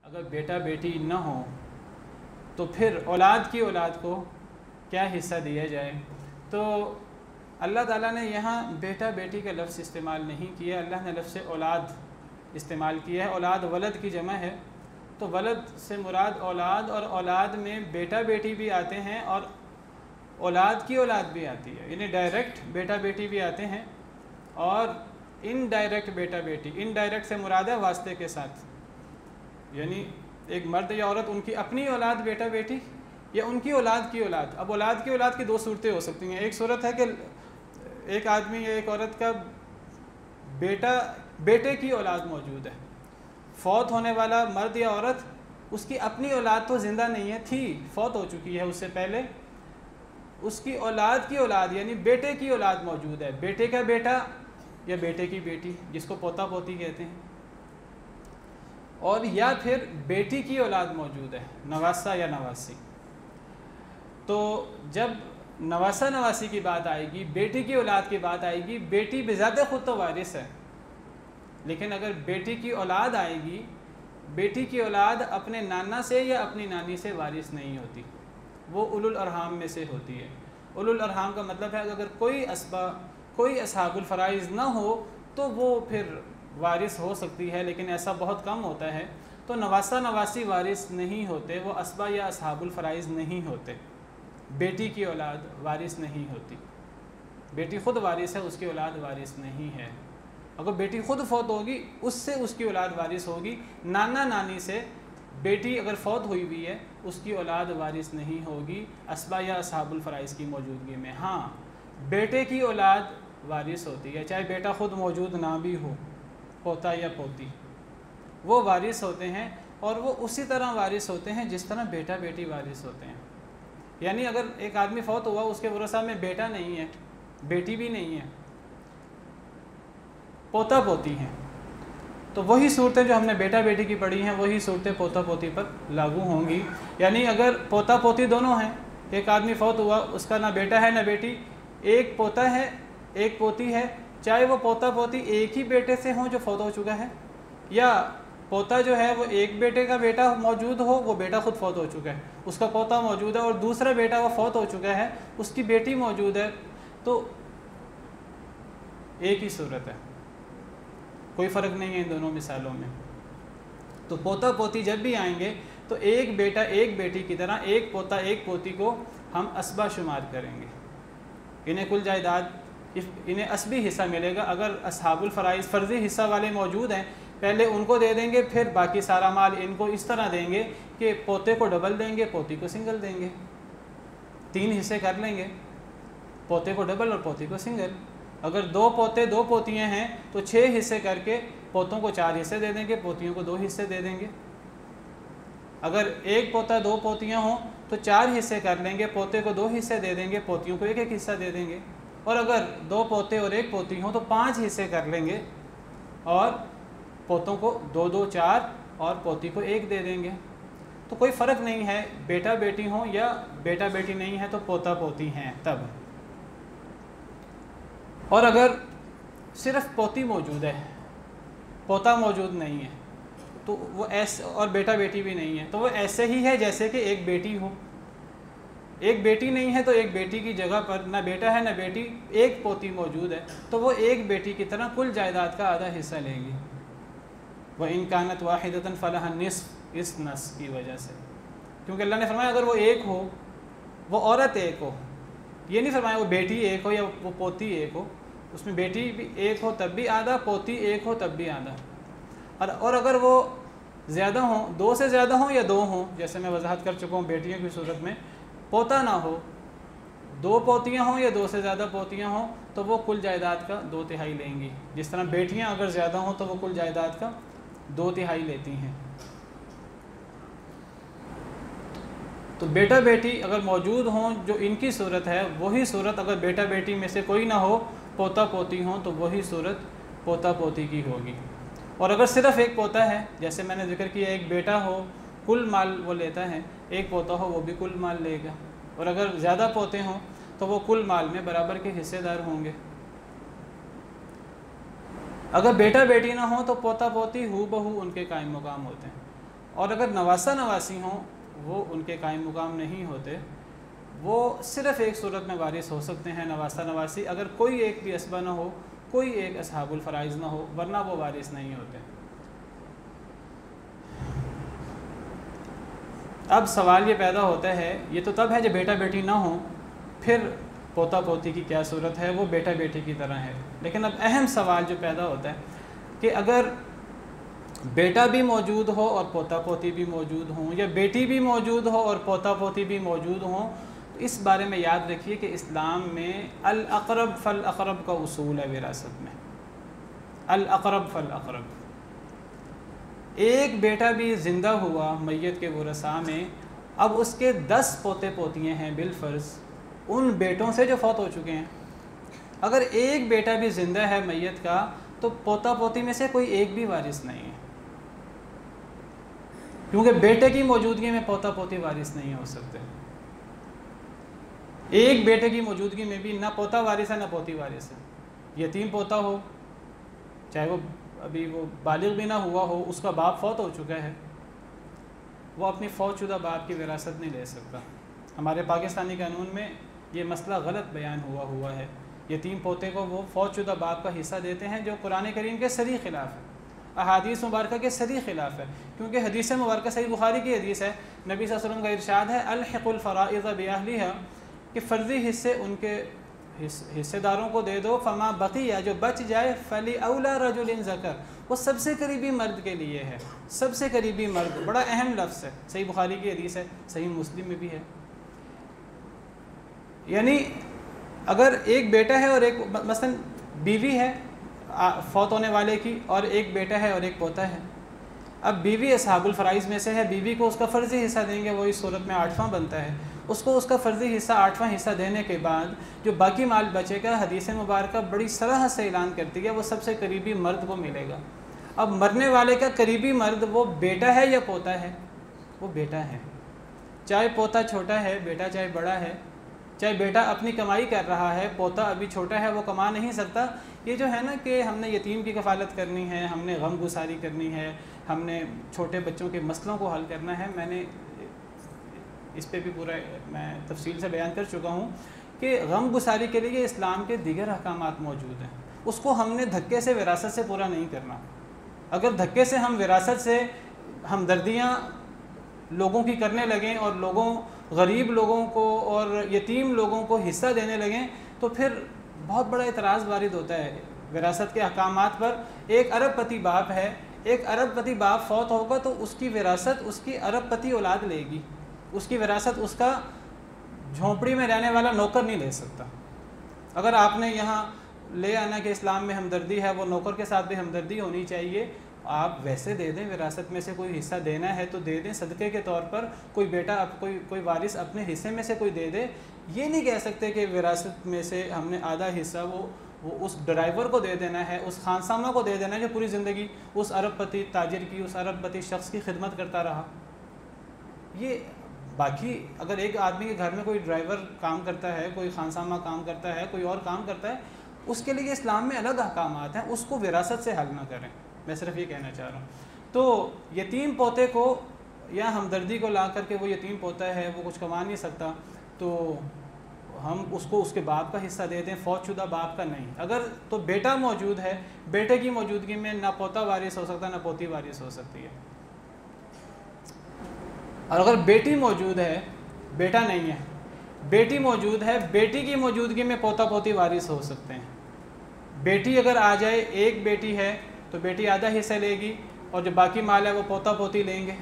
अगर बेटा बेटी न हो तो फिर औलाद की औलाद को क्या हिस्सा दिया जाए। तो अल्लाह ताला ने यहाँ बेटा बेटी का लफ्ज़ इस्तेमाल नहीं किया, अल्लाह ने लफ्ज़ औलाद इस्तेमाल किया है। औलाद वलद की जमा है, तो वलद से मुराद औलाद, और औलाद में बेटा बेटी भी आते हैं और औलाद की औलाद भी आती है। यानी डायरेक्ट बेटा बेटी भी आते हैं और इनडायरेक्ट बेटा बेटी। इनडायरेक्ट से मुराद है वास्ते के साथ, यानी एक मर्द या औरत उनकी अपनी औलाद बेटा बेटी या उनकी औलाद की औलाद। अब औलाद की औलाद की दो सूरतें हो सकती हैं। एक सूरत है कि एक आदमी या एक औरत का बेटे की औलाद मौजूद है, फौत होने वाला मर्द या औरत, उसकी अपनी औलाद तो ज़िंदा नहीं है, थी, फौत हो चुकी है उससे पहले, उसकी औलाद की औलाद यानी बेटे की औलाद मौजूद है। बेटे का बेटा या बेटे की बेटी, जिसको पोता पोती कहते हैं, और या फिर बेटी की औलाद मौजूद है, नवासा या नवासी। तो जब नवासा नवासी की बात आएगी, बेटी की औलाद की बात आएगी, बेटी बेज़ाते खुद तो वारिस है, लेकिन अगर बेटी की औलाद आएगी, बेटी की औलाद अपने नाना से या अपनी नानी से वारिस नहीं होती, वो उलुल अरहाम में से होती है। उलुल अरहाम का मतलब है अगर कोई असहाबुल फ़राइज़ ना हो तो वो फिर वारिस हो सकती है, लेकिन ऐसा बहुत कम होता है। तो नवासा नवासी वारिस नहीं होते, वो असबा या असहाबुल फ़राइज़ नहीं होते। बेटी की औलाद वारिस नहीं होती, बेटी ख़ुद वारिस है, उसकी औलाद वारिस नहीं है। अगर बेटी ख़ुद फौत होगी उससे उसकी औलाद वारिस होगी। नाना नानी से बेटी अगर फौत हुई हुई है उसकी औलाद वारिस नहीं होगी असबा या असहाबुल फ़राइज़ की मौजूदगी में। हाँ, बेटे की औलाद वारिस होती है, चाहे बेटा ख़ुद मौजूद ना भी हो, पोता या पोती, वो वारिस होते हैं, और वो उसी तरह वारिस होते हैं जिस तरह बेटा बेटी वारिस होते हैं। यानी अगर एक आदमी फौत हुआ, उसके वरसा में बेटा नहीं है, बेटी भी नहीं है, पोता पोती हैं, तो वही सूरतें जो हमने बेटा बेटी की पढ़ी हैं वही सूरतें पोता पोती पर लागू होंगी। यानी अगर पोता पोती दोनों हैं, एक आदमी फौत हुआ, उसका ना बेटा है ना बेटी, एक पोता है एक पोती है, चाहे वो पोता पोती एक ही बेटे से हों जो फौत हो चुका है, या पोता जो है वो एक बेटे का बेटा मौजूद हो, वो बेटा ख़ुद फौत हो चुका है, उसका पोता मौजूद है, और दूसरा बेटा वो फौत हो चुका है, उसकी बेटी मौजूद है, तो एक ही सूरत है, कोई फ़र्क नहीं है इन दोनों मिसालों में। तो पोता पोती जब भी आएंगे तो एक बेटा एक बेटी की तरह, एक पोता एक पोती को हम असबा शुमार करेंगे। इन्हें कुल जायदाद, इन्हें असबी हिस्सा मिलेगा। अगर असहाबुल फ़राइज़ फ़र्ज़ी हिस्सा वाले मौजूद हैं, पहले उनको दे देंगे, फिर बाकी सारा माल इनको इस तरह देंगे कि पोते को डबल देंगे, पोती को सिंगल देंगे, 3 हिस्से कर लेंगे, पोते को डबल और पोती को सिंगल। अगर 2 पोते 2 पोतियाँ हैं तो 6 हिस्से करके पोतों को 4 हिस्से दे देंगे, पोतियों को 2 हिस्से दे देंगे। अगर एक पोता 2 पोतियाँ हों तो 4 हिस्से कर लेंगे, पोते को 2 हिस्से दे देंगे, पोतियों को 1-1 हिस्सा दे देंगे। और अगर 2 पोते और 1 पोती हों तो 5 हिस्से कर लेंगे, और पोतों को 2-2 4 और पोती को 1 दे देंगे। तो कोई फ़र्क नहीं है बेटा बेटी हों या बेटा बेटी नहीं है तो पोता पोती हैं तब। और अगर सिर्फ़ पोती मौजूद है, पोता मौजूद नहीं है, तो वो ऐसे, और बेटा बेटी भी नहीं है, तो वो ऐसे ही है जैसे कि एक बेटी हो। एक बेटी नहीं है तो एक बेटी की जगह पर ना बेटा है ना बेटी, एक पोती मौजूद है, तो वो एक बेटी की तरह कुल जायदाद का आधा हिस्सा लेगी। वह इनकानत वाहिदतन फलहा निस्फ, इस नस की वजह से, क्योंकि अल्लाह ने फरमाया अगर वो एक हो, वो औरत एक हो, ये नहीं फरमाया वो बेटी एक हो या वो पोती एक हो, उसमें बेटी भी एक हो तब भी आधा, पोती एक हो तब भी आधा। और अगर वो ज़्यादा हों, 2 से ज़्यादा हों या 2 हों, जैसे मैं वजाहत कर चुका हूँ बेटियों की सूरत में, पोता ना हो, 2 पोतियाँ हों या 2 से ज़्यादा पोतियाँ हों, तो वो कुल जायदाद का 2/3 लेंगी। जिस तरह बेटियाँ अगर ज़्यादा हों तो वो कुल जायदाद का 2/3 लेती हैं। तो बेटा बेटी अगर मौजूद हों जो इनकी सूरत है, वही सूरत अगर बेटा बेटी में से कोई ना हो, पोता पोती हों, तो वही सूरत पोता पोती की होगी। और अगर सिर्फ़ एक पोता है, जैसे मैंने जिक्र किया, एक बेटा हो कुल माल वो लेता है, एक पोता हो वो भी कुल माल लेगा, और अगर ज़्यादा पोते हों तो वो कुल माल में बराबर के हिस्सेदार होंगे। अगर बेटा बेटी ना हो तो पोता पोती हूबहू उनके कायम मुकाम होते हैं। और अगर नवासा नवासी हों वो उनके कायम मुकाम नहीं होते, वो सिर्फ़ एक सूरत में वारिस हो सकते हैं नवासा नवासी, अगर कोई एक भी असबा ना हो, कोई एक असहाबुल फ़राइज़ ना हो, वरना वो वारिस नहीं होते। अब सवाल ये पैदा होता है, ये तो तब है जब बेटा बेटी ना हो, फिर पोता पोती की क्या सूरत है, वो बेटा बेटी की तरह है। लेकिन अब अहम सवाल जो पैदा होता है कि अगर बेटा भी मौजूद हो और पोता पोती भी मौजूद हों, या बेटी भी मौजूद हो और पोता पोती भी मौजूद हों, तो इस बारे में याद रखिए कि इस्लाम में अल अक़रब फ़ल अक़रब का उसूल है विरासत में। अल अक़रब फ़ल अक़रब, एक बेटा भी ज़िंदा हुआ मैयत के वरसा में, अब उसके 10 पोते पोतियाँ हैं बिलफ़र्ज़ उन बेटों से जो फौत हो चुके हैं। अगर एक बेटा भी ज़िंदा है मैयत का, तो पोता पोती में से कोई एक भी वारिस नहीं है, क्योंकि बेटे की मौजूदगी में पोता पोती वारिस नहीं हो सकते। एक बेटे की मौजूदगी में भी ना पोता वारिस है ना पोती वारिस है। यतीम पोता हो, चाहे वो अभी वो बालिग भी ना हुआ हो, उसका बाप फौत हो चुका है, वो अपनी फौतशुदा बाप की विरासत नहीं ले सकता। हमारे पाकिस्तानी कानून में ये मसला गलत बयान हुआ है। यतीम पोते को वो फौतशुदा बाप का हिस्सा देते हैं, जो कुरान करीम के सरी ख़िलाफ़ है, अहादीस मुबारक के सरी ख़िलाफ़ है। क्योंकि हदीस मुबारक सही बुखारी की हदीस है, नबी सल्लल्लाहु अलैहि वसल्लम का इरशाद है, अलहिक़ुल फ़राइज़ बिअहलिहा, कि फ़र्ज़ी हिस्से उनके हिस्सेदारों को दे दो, फ़मा बक़िया, जो बच जाए, फ़ली औला रजुलिन ज़कर, वो सबसे करीबी मर्द के लिए है। सबसे करीबी मर्द बड़ा अहम लफ्ज़ है, सही बुखारी की हदीस है, सही मुस्लिम में भी है। यानी अगर एक बेटा है और एक मसलन बीवी है फौत होने वाले की, और एक बेटा है और एक पोता है, अब बीवी असहाबुल फ़राइज़ में से है, बीवी को उसका फ़र्ज़ी हिस्सा देंगे, वो इस सूरत में 8वां बनता है। उसको उसका फ़र्ज़ी हिस्सा 8वां हिस्सा देने के बाद जो बाकी माल बचेगा, हदीस मुबारक बड़ी सराहत से ऐलान करती है, वो सबसे करीबी मर्द को मिलेगा। अब मरने वाले का करीबी मर्द वो बेटा है या पोता है? वो बेटा है। चाहे पोता छोटा है, बेटा चाहे बड़ा है, चाहे बेटा अपनी कमाई कर रहा है, पोता अभी छोटा है, वो कमा नहीं सकता। ये जो है ना कि हमने यतीम की कफ़ालत करनी है, हमने गम गुसारी करनी है, हमने छोटे बच्चों के मसलों को हल करना है, मैंने इस पे भी पूरा मैं तफसील से बयान कर चुका हूँ कि गम गुसारी के लिए इस्लाम के दीगर अहकामात मौजूद हैं। उसको हमने धक्के से विरासत से पूरा नहीं करना। अगर धक्के से हम विरासत से हमदर्दियाँ लोगों की करने लगें और गरीब लोगों को और यतीम लोगों को हिस्सा देने लगें, तो फिर बहुत बड़ा इतराज़ वारिद होता है विरासत के अहकामात पर। एक अरबपति बाप है, एक अरबपति बाप फौत होगा तो उसकी विरासत उसकी अरबपति औलाद लेगी, उसकी विरासत उसका झोंपड़ी में रहने वाला नौकर नहीं ले सकता। अगर आपने यहाँ ले आना कि इस्लाम में हमदर्दी है, वो नौकर के साथ भी हमदर्दी होनी चाहिए। आप वैसे दे दें, विरासत में से कोई हिस्सा देना है तो दे दें सदक़े के तौर पर। कोई बेटा कोई वारिस अपने हिस्से में से कोई दे दे। ये नहीं कह सकते कि विरासत में से हमने आधा हिस्सा वो उस ड्राइवर को दे देना है, उस खानसामा को दे देना है जो पूरी ज़िंदगी उस अरबपति ताजिर की, उस अरबपति शख्स की खिदमत करता रहा। ये बाकी अगर एक आदमी के घर में कोई ड्राइवर काम करता है, कोई खानसामा काम करता है, कोई और काम करता है, उसके लिए इस्लाम में अलग अहकामात हैं, उसको विरासत से हल ना करें। मैं सिर्फ ये कहना चाह रहा हूँ। तो यतीम पोते को या हमदर्दी को ला करके, वो यतीम पोता है, वो कुछ कमा नहीं सकता, तो हम उसको उसके बाप का हिस्सा दे दें, फौतशुदा बाप का नहीं। अगर तो बेटा मौजूद है, बेटे की मौजूदगी में ना पोता वारिस हो सकता ना पोती वारिस हो सकती है। और अगर बेटी मौजूद है, बेटा नहीं है, बेटी मौजूद है, बेटी की मौजूदगी में पोता पोती वारिस हो सकते हैं। बेटी अगर आ जाए, एक बेटी है तो बेटी आधा हिस्सा लेगी और जो बाकी माल है वो पोता पोती लेंगे।